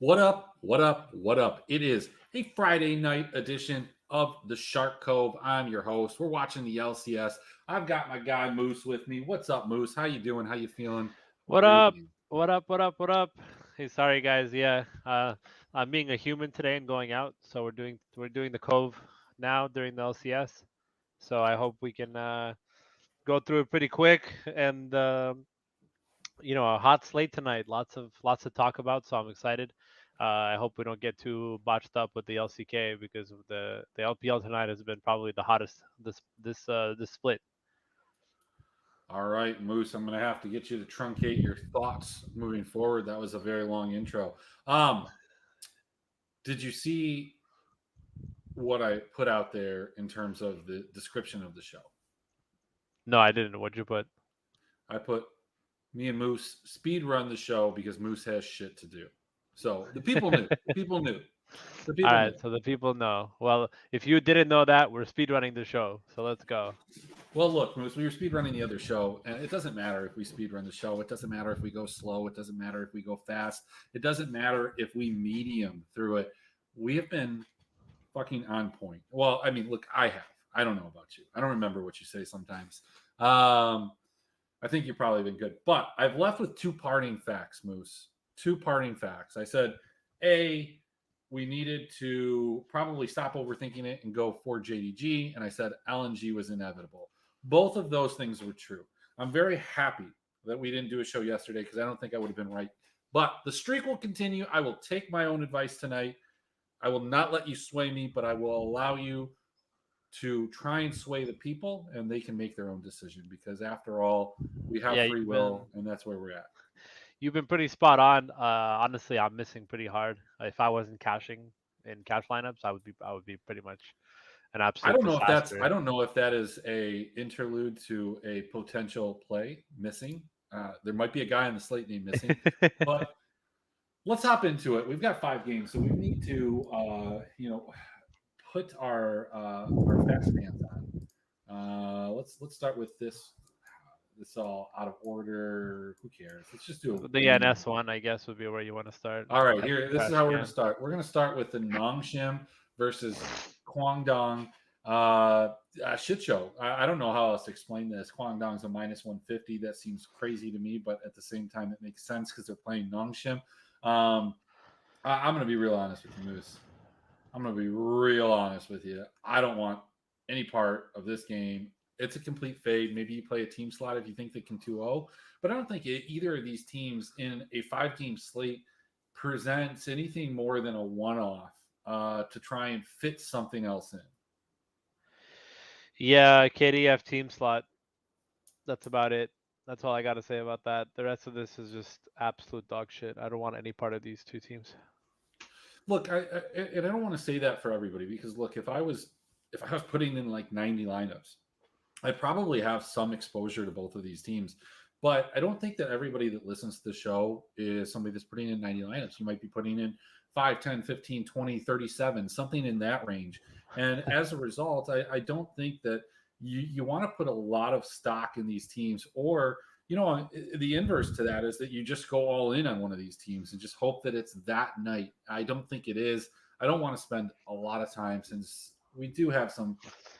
What up? What up? What up? It is a Friday night edition of the Shark Cove. I'm your host. We're watching the LCS. I've got my guy Moose with me. What's up, Moose? How you doing? How you feeling? What What are you up? doing? What up? What up? What up? Hey, sorry guys. Yeah, I'm being a human today and going out, so we're doing the Cove now during the LCS. So I hope we can go through it pretty quick and a hot slate tonight. Lots to talk about. So I'm excited. I hope we don't get too botched up with the LCK because of the LPL tonight has been probably the hottest this split. All right, Moose. I'm going to have to get you to truncate your thoughts moving forward. That was a very long intro. Um, did you see what I put out there in terms of the description of the show? No, I didn't. What'd you put? I put me and Moose speed run the show because Moose has shit to do. So the people knew. The people knew. The All people knew. right, so the people know. Well, if you didn't know that, we're speedrunning the show. So let's go. Well, look, Moose, we were speed running the other show, and it doesn't matter if we speed run the show. It doesn't matter if we go slow. It doesn't matter if we go fast. It doesn't matter if we medium through it. We have been fucking on point. Well, I mean, look, I have. I don't know about you. I don't remember what you say sometimes. I think you've probably been good. But I've left with two parting facts, Moose. Two parting facts. I said, A, we needed to probably stop overthinking it and go for JDG. And I said LNG was inevitable. Both of those things were true. I'm very happy that we didn't do a show yesterday because I don't think I would have been right. But the streak will continue. I will take my own advice tonight. I will not let you sway me, but I will allow you to try and sway the people and they can make their own decision because after all we have Yeah, free will and that's where we're at. you've been pretty spot on. Honestly, I'm missing pretty hard. If I wasn't cashing in cash lineups, I would be pretty much an I absolute don't know if that's I disaster. don't know if that is a interlude to a potential play missing. There might be a guy on the slate named missing, but let's hop into it. We've got 5 games, so we need to put our fast fans on. Let's start with this. This all out of order. Who cares? Let's just do a The random. NS one, I guess, would be where you want to start. All right, Have here. some This is trash how we're going to can. start. We're going to start with the Nongshim versus Kwangdong. A shit show. I don't know how else to explain this. Kwangdong's a minus 150. That seems crazy to me, but at the same time, it makes sense because they're playing Nongshim. I'm going to be real honest with you, Moose. I'm going to be real honest with you. I don't want any part of this game. It's a complete fade. Maybe you play a team slot if you think they can 2-0, but I don't think either of these teams in a 5-game slate presents anything more than a one-off to try and fit something else in. Yeah, KDF team slot. That's about it. That's all I got to say about that. The rest of this is just absolute dog shit. I don't want any part of these two teams. Look, and I don't want to say that for everybody because look, if I was putting in like 90 lineups, I probably have some exposure to both of these teams, but I don't think that everybody that listens to the show is somebody that's putting in 90 lineups. You might be putting in 5, 10, 15, 20, 37, something in that range. And as a result, I don't think that you want to put a lot of stock in these teams or the inverse to that is that you just go all in on one of these teams and just hope that it's that night. I don't think it is. I don't want to spend a lot of time since we do have some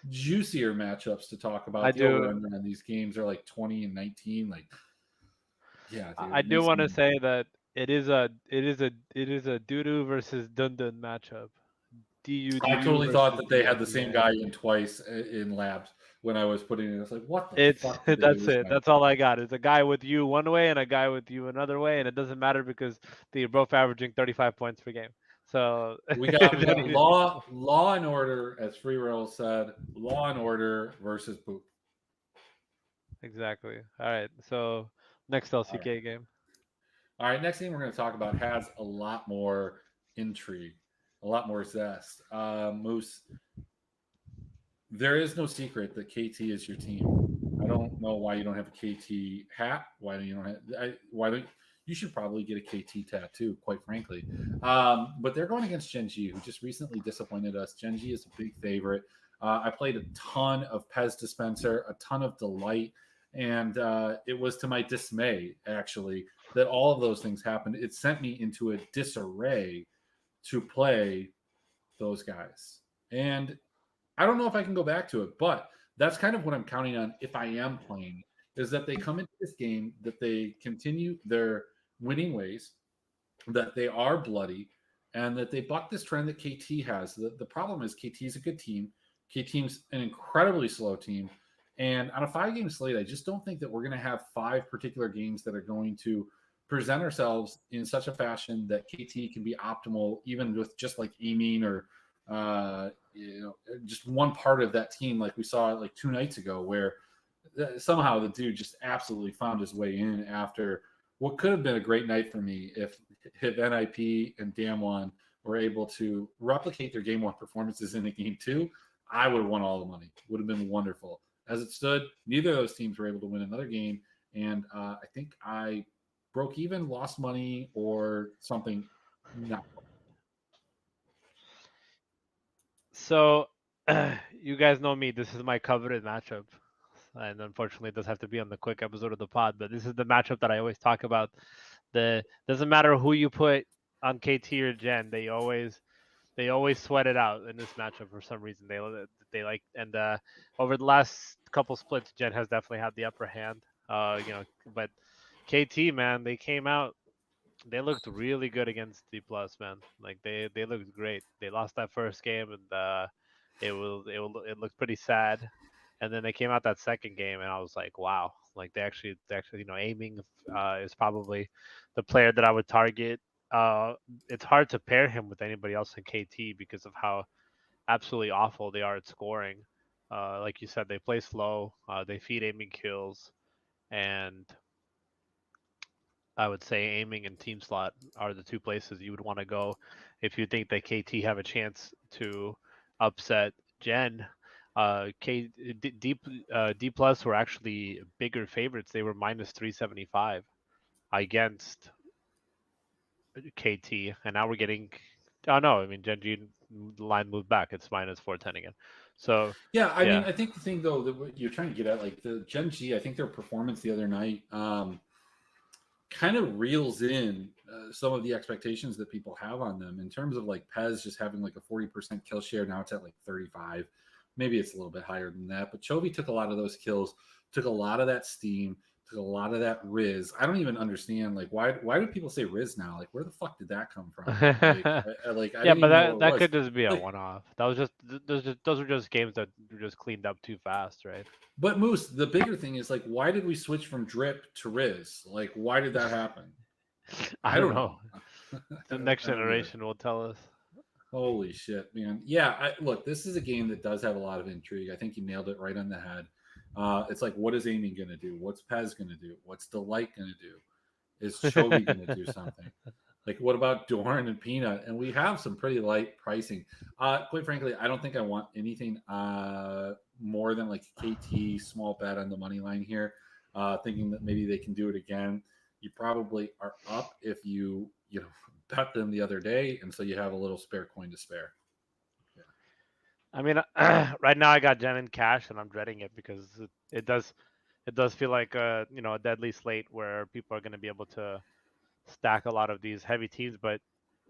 juicier matchups to talk I about. The over do. under on these games are like 20 and 19. Like, yeah, dude, I it do makes want to me. say that it is a doo versus Dun Dun matchup. I DU totally thought versus that they had the DUDU. same guy in twice in labs when I was putting it. I was like, what the It's fuck did they do that's this it. guy? That's all I got. It's a guy with you one way and a guy with you another way, and it doesn't matter because they're both averaging 35 points per game. So We got law and order, as Free Roll said, law and order versus poop. exactly. All right. So next All right. LCK game. All right, next thing we're going to talk about has a lot more intrigue, a lot more zest. Moose, there is no secret that KT is your team. I don't know why you don't have a KT hat. Why don't you don't have? Why don't you should probably get a KT tattoo? Quite frankly, but they're going against Genji, who just recently disappointed us. Genji is a big favorite. I played a ton of Pez Dispenser, a ton of Delight, and it was to my dismay actually that all of those things happened, it sent me into a disarray to play those guys. And I don't know if I can go back to it, but that's kind of what I'm counting on if I am playing, is that they come into this game, that they continue their winning ways, that they are bloody, and that they buck this trend that KT has. The problem is KT is a good team. KT's an incredibly slow team. And on a 5-game slate, I just don't think that we're going to have 5 particular games that are going to present ourselves in such a fashion that KT can be optimal, even with just like aiming or just one part of that team, like we saw like 2 nights ago, where somehow the dude just absolutely found his way in after what could have been a great night for me if NIP and Damwon were able to replicate their game 1 performances in the game 2. I would have won all the money. Would have been wonderful. As it stood, neither of those teams were able to win another game, and I think I broke even, lost money, or something. Not. So, you guys know me. This is my coveted matchup, and unfortunately, it does have to be on the quick episode of the pod. But this is the matchup that I always talk about. The doesn't matter who you put on KT or Gen, they always sweat it out in this matchup for some reason. They like, and over the last couple splits, Gen has definitely had the upper hand. But KT, man, they came out. They looked really good against D plus, man. Like they looked great. They lost that first game, and it looked pretty sad. And then they came out that second game, and I was like, wow. Like they actually aiming is probably the player that I would target. It's hard to pair him with anybody else in KT because of how absolutely awful they are at scoring. Like you said, they play slow. They feed aiming kills, and I would say aiming and team slot are the 2 places you would want to go if you think that KT have a chance to upset Gen. D plus were actually bigger favorites. They were minus 375 against KT, and now we're getting. Oh no, I mean Gen G line moved back. It's minus 410 again. So Yeah, I mean, yeah, I think the thing though that what you're trying to get at, like the Gen G, I think their performance the other night kind of reels in some of the expectations that people have on them in terms of like Pez just having like a 40% kill share. Now it's at like 35. Maybe it's a little bit higher than that. But Chovy took a lot of those kills, took a lot of that steam, took a lot of that Riz. I don't even understand like why do people say Riz now? Like where the fuck did that come from? Like I yeah, didn't but even know that what it that was. could just be a Like, one-off. That was just those were just games that were just cleaned up too fast, right? but Moose, the bigger thing is like why did we switch from Drip to Riz? Like why did that happen? I I don't don't know. know. The next I don't either. generation will tell us. Holy shit, man. Yeah, look, this is a game that does have a lot of intrigue. I think you nailed it right on the head. It's like, what is Amy going to do? What's Pez going to do? What's Delight going to do? Is Chovy going to do something? Like, what about Doran and Peanut? And we have some pretty light pricing. Quite frankly, I don't think I want anything more than like KT small bet on the money line here, thinking that maybe they can do it again. You probably are up if you know bet them the other day, and so you have a little spare coin to spare. Yeah. I mean, right now I got Jen in cash, and I'm dreading it because it does feel like a deadly slate where people are going to be able to stack a lot of these heavy teams. But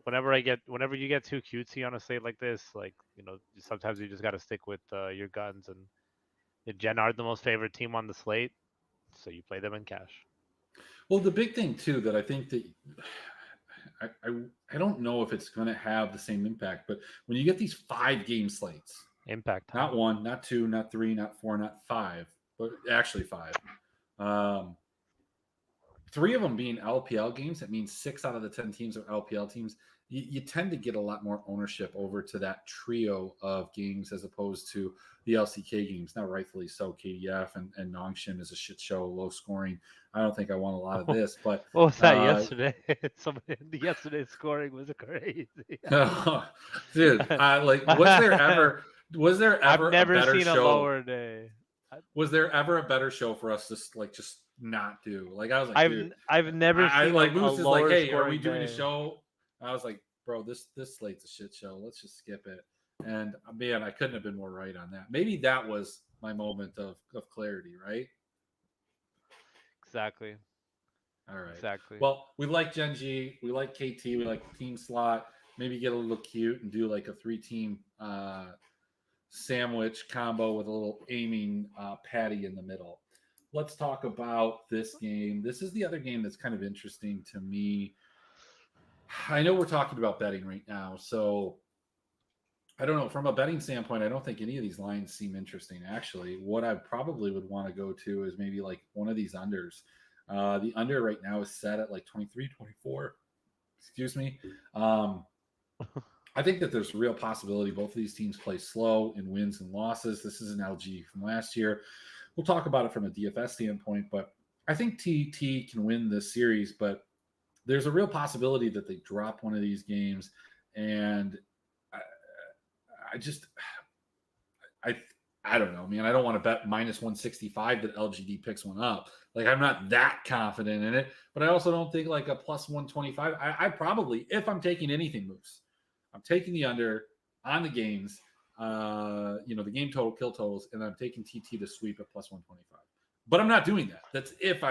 whenever you get too cutesy on a slate like this, like sometimes you just got to stick with your guns. And the Gen are the most favorite team on the slate, so you play them in cash. Well, the big thing too that I think that I don't know if it's going to have the same impact, but when you get these 5-game slates, Impact time. not 1, not 2, not 3, not 4, not 5, but actually 5. Um, 3 of them being LPL games, that means 6 out of the 10 teams are LPL teams. You tend to get a lot more ownership over to that trio of games as opposed to the LCK games. Now, rightfully so, KDF and Nongshim is a shit show, low scoring. I don't think I want a lot of this, but What was that uh, yesterday? Yesterday's scoring was crazy. dude, like, was there I've ever a never better seen a show? lower day. Was there ever a better show for us to like just not do? Like, I was like, dude, I've never I seen like a Moose is like, lower hey, are we scoring doing a day. show? I was like, bro, this slate's a shit show. Let's just skip it. And man, I couldn't have been more right on that. Maybe that was my moment of clarity, right? Exactly. All right. Exactly. Well, we like Gen G. We like KT. We like team slot. Maybe get a little cute and do like a 3-team sandwich combo with a little aiming patty in the middle. Let's talk about this game. This is the other game that's kind of interesting to me. I know we're talking about betting right now, so I don't know. From a betting standpoint, I don't think any of these lines seem interesting. Actually, what I probably would want to go to is maybe like one of these unders. The under right now is set at like 23, 24. Excuse me. Um, I think that there's a real possibility both of these teams play slow in wins and losses. This is an LG from last year. We'll talk about it from a DFS standpoint, but I think TT can win this series, but there's a real possibility that they drop one of these games. And I, I just, I, I don't know, man. I don't want to bet minus 165 that LGD picks one up. Like, I'm not that confident in it, but I also don't think like a plus 125. I probably, if I'm taking anything, Moose, I'm taking the under on the games, the game total, kill totals, and I'm taking TT to sweep at plus 125. But I'm not doing that. That's if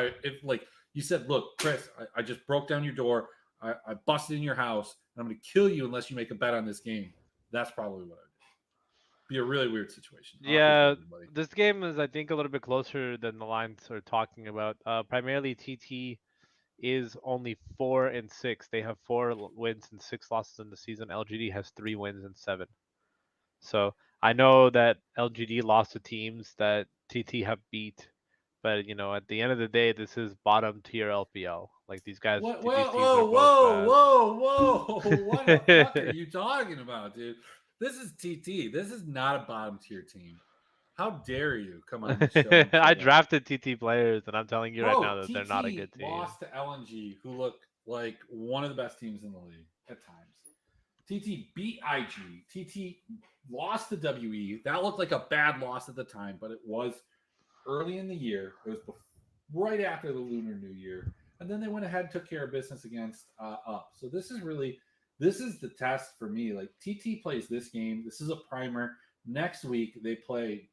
like you said, look, Chris, I just broke down your door. I busted in your house, and I'm going to kill you unless you make a bet on this game. That's probably what I would do. Be a really weird situation. Awkward for Yeah, everybody. this game is, I think, a little bit closer than the lines are talking about. Primarily, TT is only 4-6. They have wins and 6 losses in the season. LGD has 3 wins and 7. So I know that LGD lost to teams that TT have beat, but at the end of the day, this is bottom tier LPL. Like these guys, What? these Whoa, teams are whoa, both whoa, bad. whoa, whoa! What the fuck are you talking about, dude? This is TT. This is not a bottom tier team. How dare you come on this show and say I that? drafted TT players, and I'm telling you right now Bro, that they're not a TT good team. lost to LNG, who look like one of the best teams in the league at times. TT beat IG. TT lost to WE. That looked like a bad loss at the time, but it was early in the year. It was right after the Lunar New Year. And then they went ahead and took care of business against Up. So this is the test for me. Like TT plays this game. This is a primer. Next week they play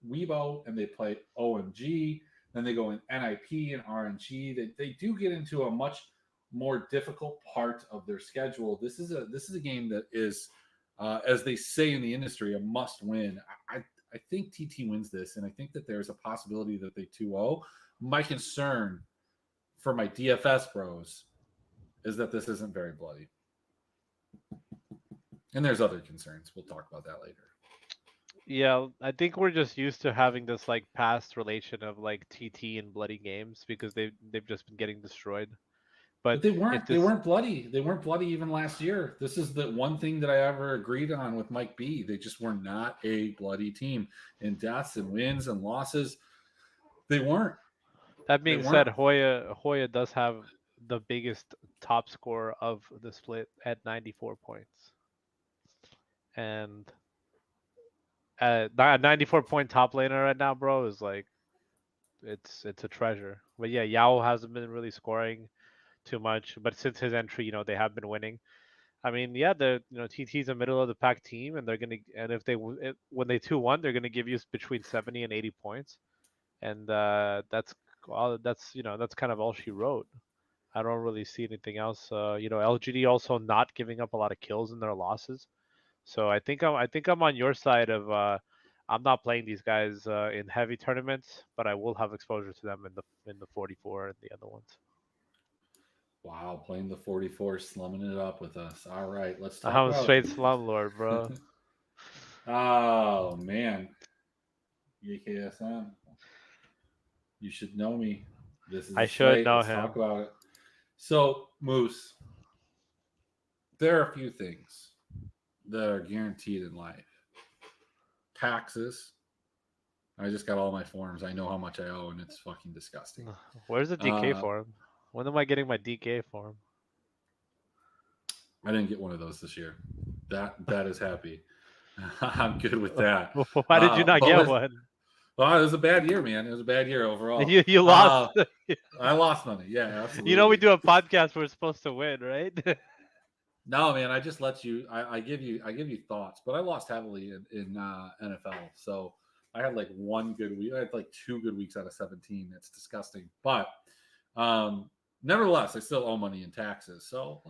Weibo and they play OMG. Then they go in NIP and RNG. They do get into a much more difficult part of their schedule. This is a game that is, as they say in the industry, a must win. I think TT wins this, and I think that there's a possibility that they 2-0. My concern for my DFS bros is that this isn't very bloody. And there's other concerns. We'll talk about that later. Yeah, I think we're just used to having this like past relation of like TT and bloody games because they've just been getting destroyed. But But they if weren't. They this weren't bloody. They weren't bloody even last year. This is the one thing that I ever agreed on with Mike B. They just were not a bloody team in deaths and wins and losses. They weren't. That They being said, weren't. Hoya does have the biggest top score of the split at 94 points, and a 94 point top laner right now, bro, is like it's a treasure. But yeah, Yao hasn't been really scoring too much, but since his entry, they have been winning. I mean, yeah, TT's a middle of the pack team, and they're gonna and if they when they 2-1, they're gonna give you between 70 and 80 points, and that's all. That's kind of all she wrote. I don't really see anything else. LGD also not giving up a lot of kills in their losses. So I think I'm on your side of I'm not playing these guys in heavy tournaments, but I will have exposure to them in the 44 and the other ones. Wow, playing the 44, slumming it up with us. All right, let's talk I'm a about. straight slumlord, bro. Oh man, EKSM. You should know me. This is I a should slate. know Let's talk him. about it. So, Moose, there are a few things that are guaranteed in life. Taxes. I just got all my forms. I know how much I owe, and it's fucking disgusting. Where's the DK Uh, for him? When am I getting my DK for him? I didn't get one of those this year. That is happy. I'm good with that. Why did you not But get with one? Well, it was a bad year, man. It was a bad year overall. You lost. I lost money. Yeah, We absolutely. do a podcast. We're supposed to win, right? No, man. I just let you. I give you thoughts, but I lost heavily in NFL. So I had like one good week. I had like 2 good weeks out of 17. It's disgusting. But Nevertheless, I still owe money in taxes, so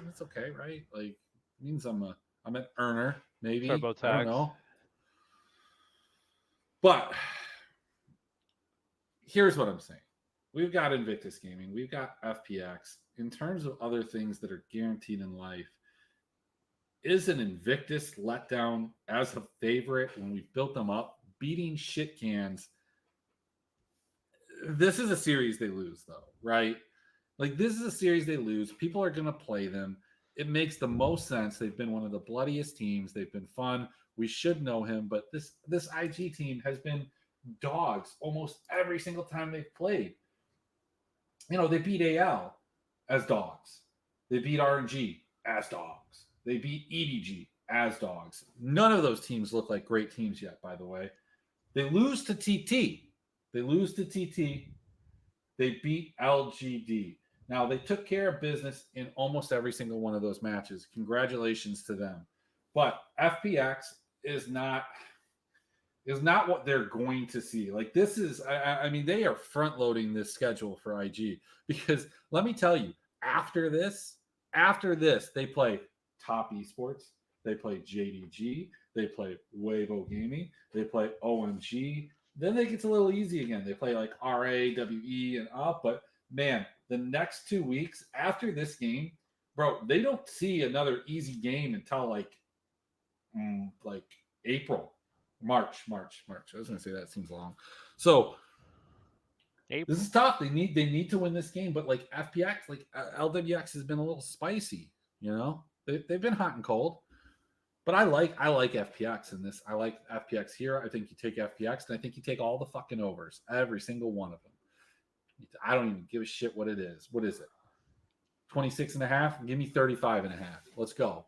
it's okay, right? Like, it means I'm an earner, maybe. I don't TurboTax. know, but here's what I'm saying. We've got Invictus Gaming, we've got FPX. In terms of other things that are guaranteed in life, is an Invictus letdown as a favorite when we've built them up, beating shit cans? This is a series they lose, though, right? Like, this is a series they lose. People are going to play them. It makes the most sense. They've been one of the bloodiest teams. They've been fun. We should know him, but this IG team has been dogs almost every single time they've played. You know, they beat AL as dogs. They beat RNG as dogs. They beat EDG as dogs. None of those teams look like great teams yet, by the way. They lose to TT. They lose to TT. They beat LGD. Now, they took care of business in almost every single one of those matches. Congratulations to them. But FPX is not what they're going to see. Like, this is, I mean, they are front loading this schedule for IG, because let me tell you, after this, they play Top Esports, they play JDG, they play Weibo Gaming, they play OMG. Then it gets a little easy again. They play like RA, WE, and up. But man, the next 2 weeks after this game, bro, they don't see another easy game until like April. March. I was going to say that seems long. So April. this is tough. They need to win this game, but like FPX, like LWX has been a little spicy. You know, they've been hot and cold. But I like FPX in this. I like FPX here. I think you take FPX, and I think you take all the fucking overs, every single one of them. I don't even give a shit what it is. What is it? 26 and a half? Give me 35 and a half. Let's go.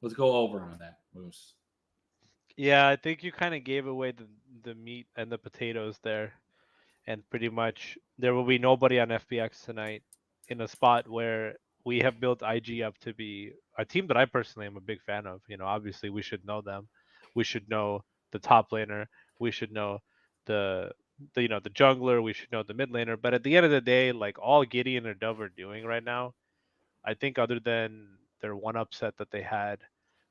Let's go over on that, Moose. Yeah, I think you kind of gave away the meat and the potatoes there, and pretty much there will be nobody on FPX tonight in a spot where we have built IG up to be a team that I personally am a big fan of. You know, obviously we should know them. We should know the top laner. We should know the the jungler. We should know the mid laner. But at the end of the day, like all Gideon or Dove are doing right now, I think other than their one upset that they had,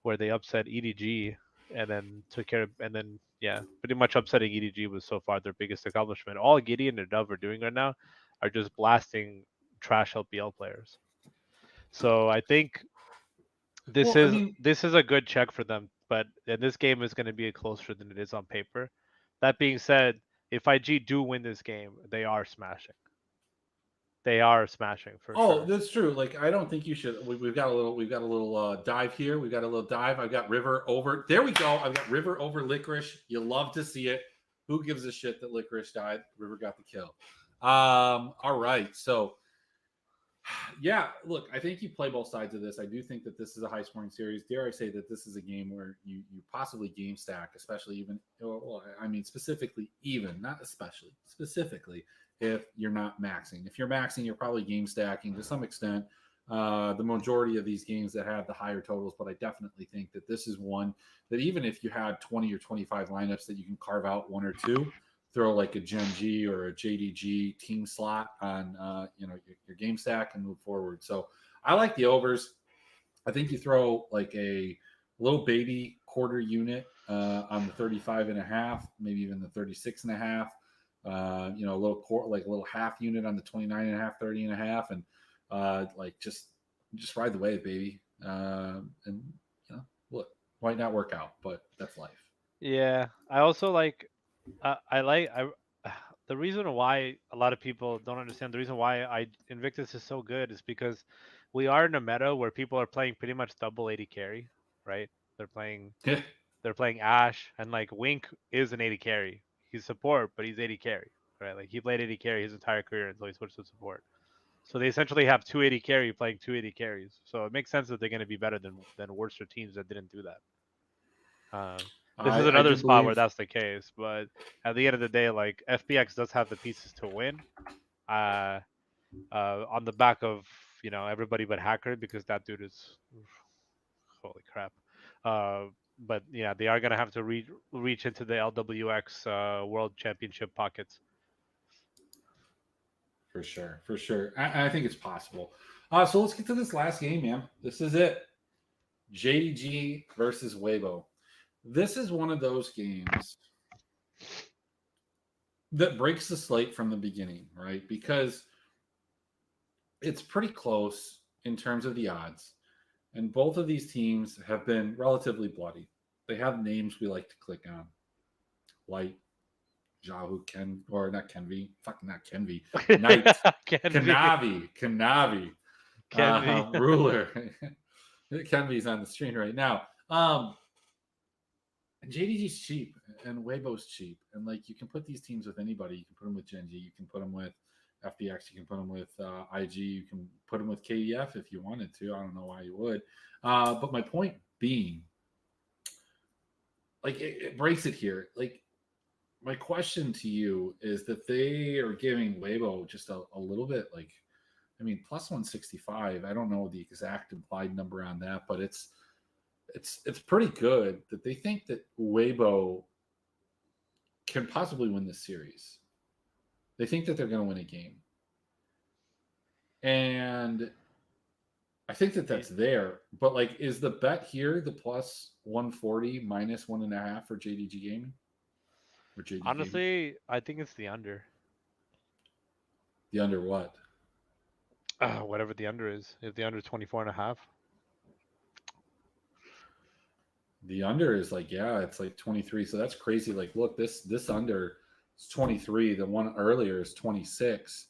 where they upset EDG and then took care of, and then yeah, pretty much upsetting EDG was so far their biggest accomplishment. All Gideon and Dove are doing right now are just blasting trash LPL players. So I think this Well, I is mean, this is a good check for them, but and this game is going to be closer than it is on paper. That being said, if IG do win this game, they are smashing. They are smashing for oh, sure. that's true. Like, I don't think you should. We've got a little dive here. We've got a little dive. I've got River over. There we go. I've got River over Licorice. You love to see it. Who gives a shit that Licorice died? River got the kill. All right. So, yeah, look, I think you play both sides of this. I do think that this is a high scoring series. Dare I say that this is a game where you possibly game stack, especially even, well, I mean, specifically, even, not especially, specifically, if you're not maxing. If you're maxing, you're probably game stacking to some extent. The majority of these games that have the higher totals, but I definitely think that this is one that even if you had 20 or 25 lineups that you can carve out one or two, throw like a Gen G or a JDG team slot on your game stack and move forward. So I like the overs. I think you throw like a little baby quarter unit on the 35 and a half, maybe even the 36 and a half. A little half unit on the 29 and a half, 30 and a half, and like just ride the wave, baby. And look, might not work out, but that's life. Yeah, I also like I like I the reason why a lot of people don't understand the reason why I Invictus is so good is because we are in a meta where people are playing pretty much double 80 carry, right? They're playing they're playing Ash and like Wink is an 80 carry. He's support, but he's 80 carry, right? Like he played 80 carry his entire career until he switched to support. So they essentially have 280 carry playing 280 carries. So it makes sense that they're going to be better than worse teams that didn't do that. This is I another do spot where believe. that's the case, but at the end of the day, like FPX does have the pieces to win. Uh, on the back of everybody but Hacker because that dude is holy crap. Uh, but yeah, they are gonna have to reach into the LWX World Championship pockets. For sure, for sure. I think it's possible. So let's get to this last game, man. This is it. JDG versus Weibo. This is one of those games that breaks the slate from the beginning, right? Because it's pretty close in terms of the odds. And both of these teams have been relatively bloody. They have names we like to click on. Light, Jahu, Ken, or not Kenvi, fucking not Kenvi, Knight, Kanavi, Kenvi. Ruler. Kenvi's on the screen right now. JDG's cheap and Weibo's cheap, and like you can put these teams with anybody. You can put them with Genji, you can put them with FDX, you can put them with IG, you can put them with KEF if you wanted to. I don't know why you would, but my point being, like it breaks it here. Like my question to you is that they are giving Weibo just a little bit, like, I mean, plus 165. I don't know the exact implied number on that, but it's pretty good that they think that Weibo can possibly win this series. They think that they're going to win a game. And I think that that's there. But, like, is the bet here the plus 140 minus 1.5 for JDG Gaming? Or JD Honestly, Gaming? I think it's the under. The under what? Whatever the under is. If the under is 24.5. The under is like, yeah, it's like 23. So that's crazy. Like, look, this under is 23. The one earlier is 26.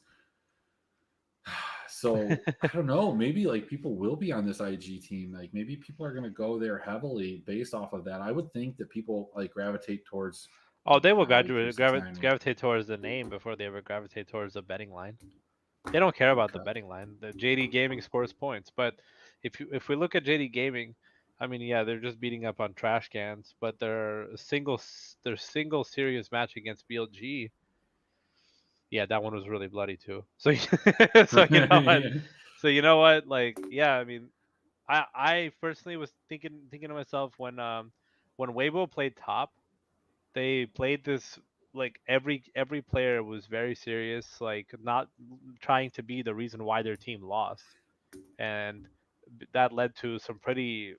So I don't know. Maybe like people will be on this IG team. Like maybe people are going to go there heavily based off of that. I would think that people like gravitate towards. Oh, they will gravitate gravitate towards the name before they ever gravitate towards the betting line. They don't care about the betting line. The JD Gaming scores points, but if we look at JD Gaming, I mean, yeah, they're just beating up on trash cans, but their single serious match against BLG, yeah, that one was really bloody too. So so you know what? So you know what? Like, yeah, I mean, I personally was thinking to myself when Weibo played top, they played this like every player was very serious, like not trying to be the reason why their team lost, and that led to some pretty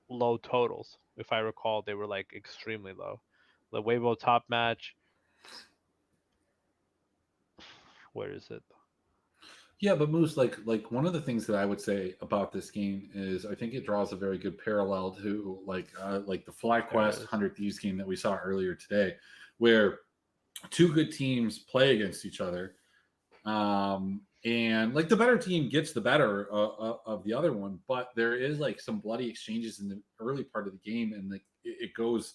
low totals. If I recall, they were like extremely low. The Weibo top match, where is it? Yeah, but Moose, like one of the things that I would say about this game is I think it draws a very good parallel to like the FlyQuest 100 Thieves game that we saw earlier today, where two good teams play against each other, and like the better team gets the better of the other one, but there is like some bloody exchanges in the early part of the game, and like it goes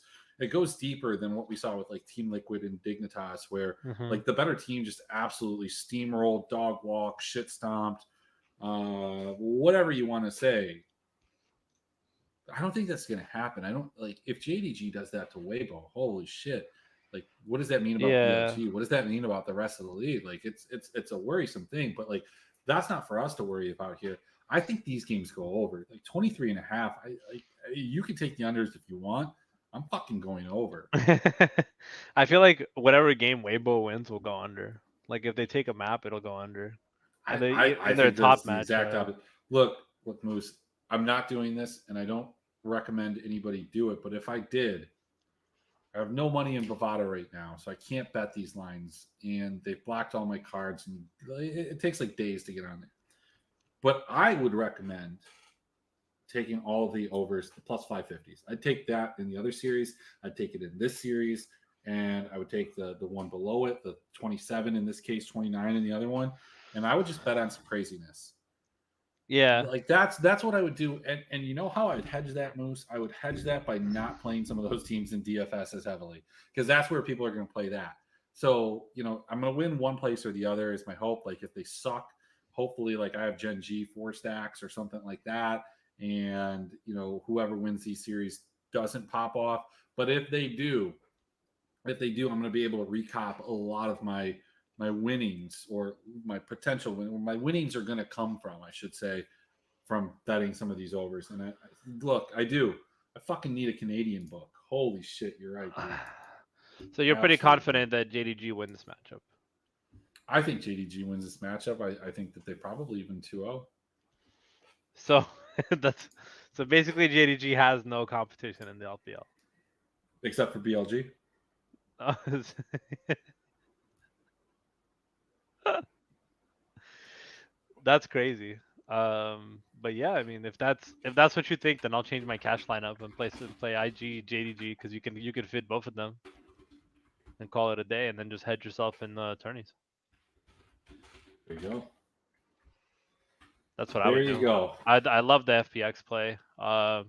deeper than what we saw with like Team Liquid and Dignitas, where like the better team just absolutely steamrolled, dog walk, shit stomped, whatever you want to say. I don't think that's going to happen. I don't like if JDG does that to Weibo. Holy shit! Like, what does that mean about BLG? What does that mean about the rest of the league? Like, it's a worrisome thing, but like that's not for us to worry about here. I think these games go over like 23.5. You can take the unders if you want. I'm fucking going over. I feel like whatever game Weibo wins will go under. Like if they take a map, it'll go under. And I their think that's top the match. exact opposite. Look, Moose. I'm not doing this, and I don't recommend anybody do it. But if I did, I have no money in Bovada right now, so I can't bet these lines. And they've blocked all my cards, and it takes like days to get on there. But I would recommend taking all the overs, the plus 550s. I'd take that in the other series. I'd take it in this series, and I would take the one below it, the 27 in this case, 29 in the other one, and I would just bet on some craziness. Yeah, like that's what I would do. And you know how I would hedge that, Moose? I would hedge that by not playing some of those teams in DFS as heavily, because that's where people are going to play that. So I'm going to win one place or the other is my hope. Like if they suck, hopefully like I have Gen G 4 stacks or something like that, and whoever wins these series doesn't pop off. But if they do, I'm going to be able to recop a lot of my winnings, or my potential my winnings are going to come from, I should say, from betting some of these overs. And I fucking need a Canadian book. Holy shit, you're right, dude. So you're pretty confident that JDG wins this matchup? I think JDG wins this matchup. I think that they probably even 2-0. So so basically JDG has no competition in the LPL. Except for BLG. That's crazy. But yeah, I mean, if that's what you think, then I'll change my cash lineup and play IG JDG because you can fit both of them and call it a day, and then just hedge yourself in the tourneys. There you go. That's what I There would you do. go. I love the FPX play. Yeah,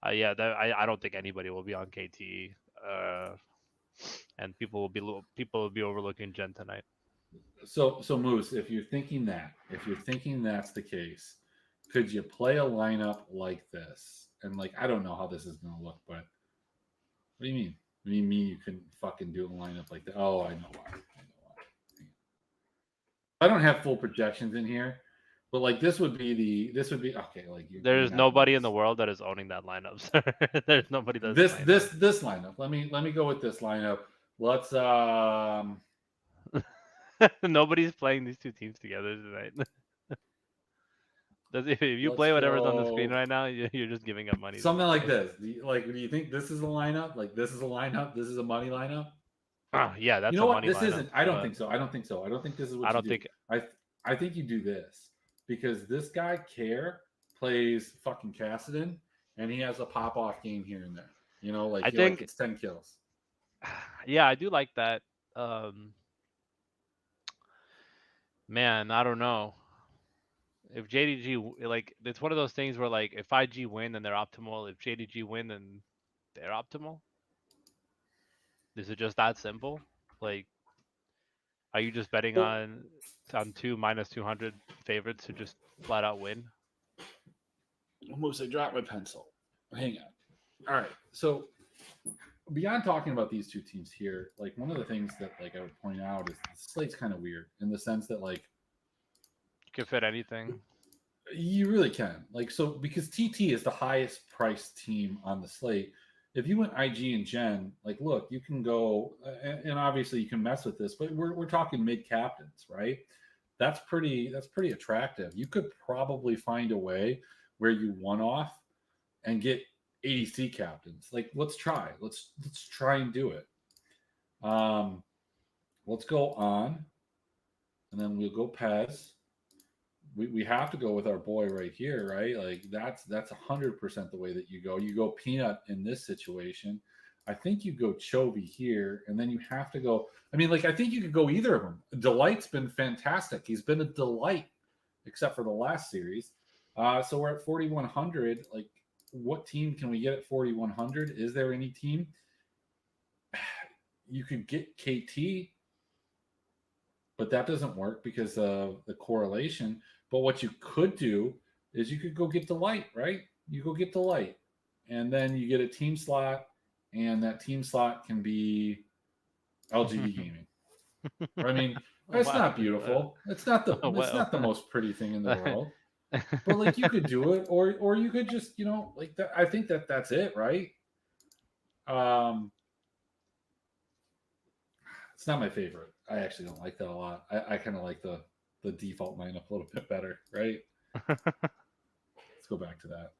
I don't think anybody will be on KT. And people will be overlooking Gen tonight. So Moose, if you're thinking that's the case, could you play a lineup like this? And like, I don't know how this is going to look, but what do you mean? What do you mean you couldn't fucking do a lineup like that? Oh, I know why. I don't have full projections in here, but like this would be okay. Like There's nobody in the world that is owning that lineup. Sir. There's nobody that's this lineup. Let me go with this lineup. Let's Nobody's playing these two teams together tonight. If you let's play whatever's on the screen go right now, you're just giving up money. something like this. Do you think this is a lineup? Like this is a lineup? This is a money lineup? Yeah, that's You know a what? money This lineup. isn't. I don't think so. I don't think so. I don't think this is what I you don't do. think. I think you do this because this guy Care plays fucking Cassidon, and he has a pop off game here and there. You know, like I he like think. it's 10 kills. Yeah, I do like that. Man, I don't know. If JDG like it's one of those things where like if IG win then they're optimal. If JDG win then they're optimal. Is it just that simple? Like, are you just betting Well, on two -200 favorites to just flat out win? almost I dropped my pencil. Hang on. All right. So beyond talking about these two teams here, like one of the things that like I would point out is the slate's kind of weird in the sense that like You can fit anything. you really can. Like so because TT is the highest priced team on the slate. If you went IG and Gen, like look, you can go and obviously you can mess with this, but we're talking mid captains, right? That's pretty attractive. You could probably find a way where you one off and get ADC captains. Like let's try. Let's try and do it. Let's go on, and then we'll go Pez. We have to go with our boy right here, right? Like that's 100% the way that you go. You go Peanut in this situation. I think you go Chovy here, and then you have to go. I mean, like I think you could go either of them. Delight's been fantastic. He's been a delight, except for the last series. So we're at 4,100. Like, what team can we get at 4,100? Is there any team? You could get KT, but that doesn't work because of the correlation. But what you could do is you could go get Delight, right? You go get Delight, and then you get a team slot, and that team slot can be LGD Gaming. I mean, that's not beautiful. It's not the most pretty thing in the world. But like you could do it, or you could just like that. I think that's it, right? It's not my favorite. I actually don't like that a lot. I kind of like the default lineup a little bit better, right? Let's go back to that.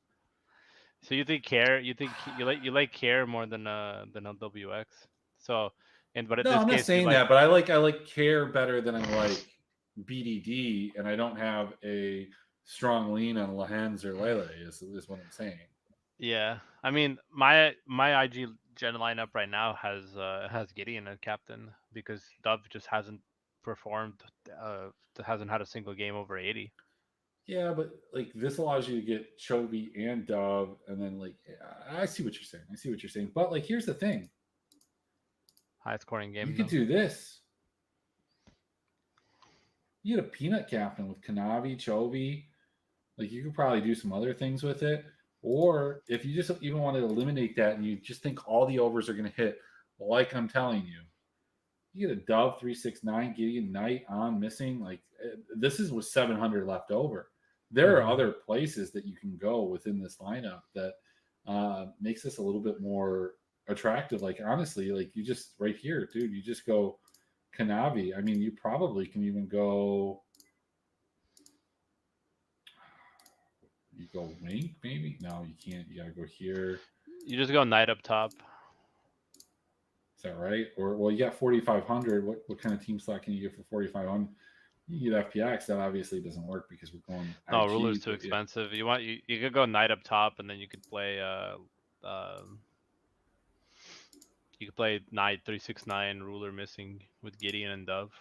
So you think Care? You think you like Care more than LWX? So, but in No, this I'm not case, you saying like. that, but I like Care better than I like BDD, and I don't have a strong lean on Lahens or Lele. Is what I'm saying. Yeah, I mean my IG Gen lineup right now has Gideon as captain because Dove just hasn't performed, hasn't had a single game over 80. Yeah, but like this allows you to get Chovy and Dove, and then like I see what you're saying. But like here's the thing: High scoring game. you could do this. You get a Peanut captain with Kanavi, Chovy. Like you could probably do some other things with it. Or if you just even want to eliminate that and you just think all the overs are going to hit, like I'm telling you, you get a Dove 369, Gideon Knight on missing. Like this is with 700 left over. There are other places that you can go within this lineup that makes this a little bit more attractive. Like honestly, like you just right here, dude, you just go Kanavi. I mean, you probably can even go. You go Wink, maybe? No, you can't. You gotta go here. You just go knight up top. Is that right? Or well, you got 4,500. What kind of team slot can you get for 4,500? You get FPX. That obviously doesn't work because we're going No, IG. ruler's too But yeah. expensive. You could go knight up top, and then you could play you could play knight 369 ruler missing with Gideon and Dove.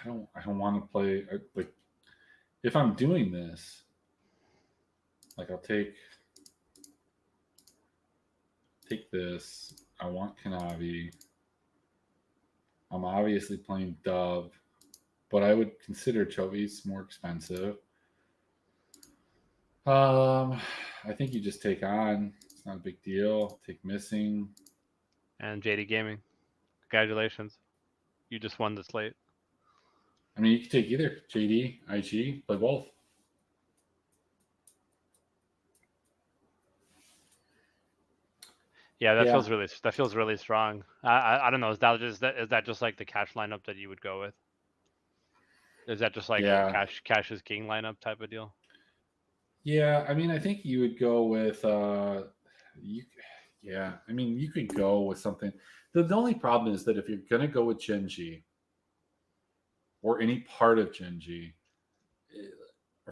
I don't want to play like if I'm doing this, like I'll take this. I want Kanavi. I'm obviously playing Dove, but I would consider Chovi's more expensive. I think you just take on. It's not a big deal. Take missing. And JD Gaming. Congratulations. You just won the slate. I mean, you can take either JD, IG, play both. Yeah, that Yeah. feels really strong. I don't know. Is that just like the cash lineup that you would go with? Is that just like a Yeah. cash is king lineup type of deal? Yeah, I mean, I think you would go with you. Yeah, I mean, you could go with something. The only problem is that if you're gonna go with Genji or any part of Genji,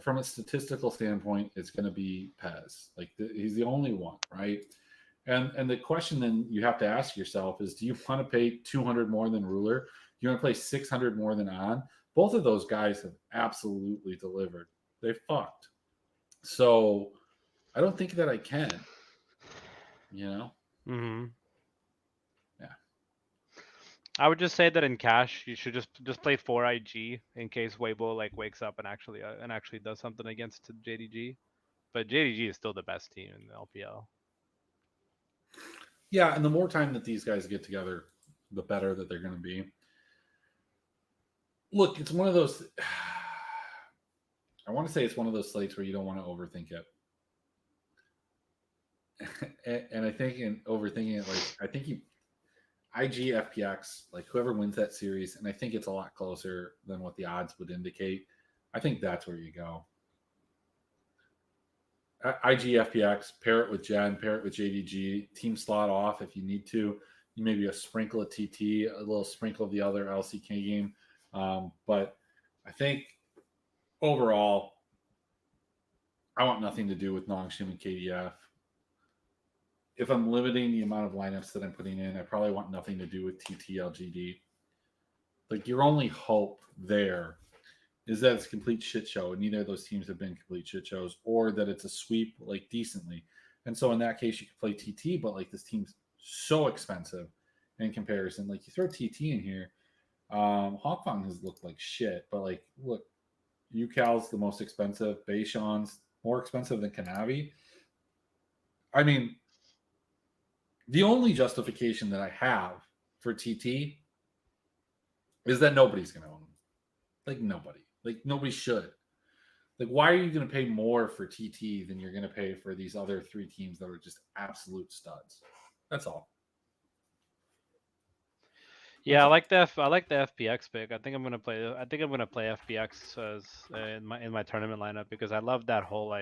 from a statistical standpoint, it's going to be Pez. Like he's the only one, right? And the question then you have to ask yourself is: do you want to pay 200 more than Ruler? Do you want to play 600 more than On? Both of those guys have absolutely delivered. They fucked. So I don't think that I can. You know? Mm-hmm. Yeah. I would just say that in cash, you should just play 4 IG in case Weibo like wakes up and actually does something against JDG. But JDG is still the best team in the LPL. Yeah, and the more time that these guys get together, the better that they're going to be. Look, it's one of those. I want to say it's one of those slates where you don't want to overthink it. And I think in overthinking it, like I think you IG FPX, like whoever wins that series, and I think it's a lot closer than what the odds would indicate. I think that's where you go. IG FPX, pair it with Gen, pair it with JDG, team slot off if you need to. You maybe a sprinkle of TT, a little sprinkle of the other LCK game. But I think overall, I want nothing to do with Nongshim and KDF. If I'm limiting the amount of lineups that I'm putting in, I probably want nothing to do with TTLGD. Like your only hope there is that it's a complete shit show, and neither of those teams have been complete shit shows, or that it's a sweep like decently. And so in that case, you could play TT, but like this team's so expensive in comparison. Like you throw TT in here, Hawkfang has looked like shit, but like look, UCal's the most expensive, Beishan's more expensive than Kanavi. I mean, the only justification that I have for TT is that nobody's going to own them. Like nobody. Like nobody should. Like why are you going to pay more for TT than you're going to pay for these other three teams that are just absolute studs? That's all. Yeah, I like the FPX pick. I think I'm gonna play FPX as in my tournament lineup because I love that whole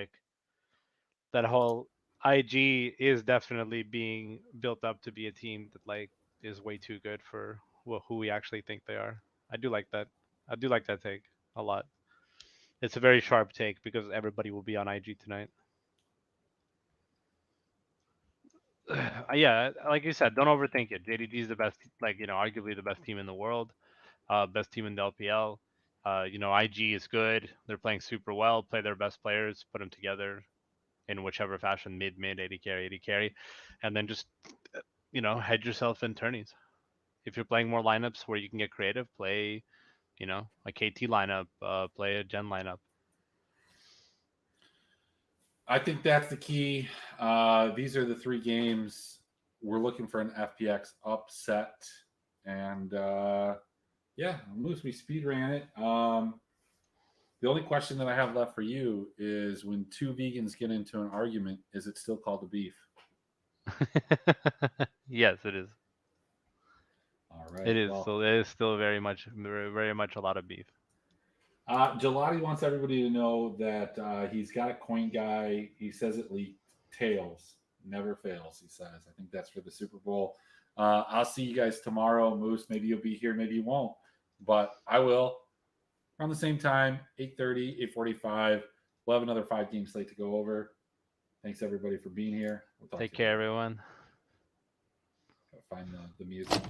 IG is definitely being built up to be a team that like is way too good for who we actually think they are. I do like that. I do like that take a lot. It's a very sharp take because everybody will be on IG tonight. Yeah, like you said, don't overthink it. JDG is the best, like arguably the best team in the world, best team in the LPL. IG is good. They're playing super well. Play their best players, put them together in whichever fashion, mid, 80 carry, and then just hedge yourself in tourneys. If you're playing more lineups where you can get creative, play a KT lineup, play a Gen lineup. I think that's the key. These are the three games we're looking for an FPX upset, and yeah, Moose, we speed ran it. The only question that I have left for you is: when two vegans get into an argument, is it still called a beef? Yes, it is. All right. It is. Well, So it is still very much a lot of beef. Gelati wants everybody to know that he's got a coin guy. He says it leaked. Tails never fails, he says. I think that's for the Super Bowl. I'll see you guys tomorrow, Moose. Maybe you'll be here, maybe you won't. But I will. Around the same time, 8:30, 8:45. We'll have another 5-game slate to go over. Thanks, everybody, for being here. We'll talk Take to you care, later. everyone. Gotta find the music.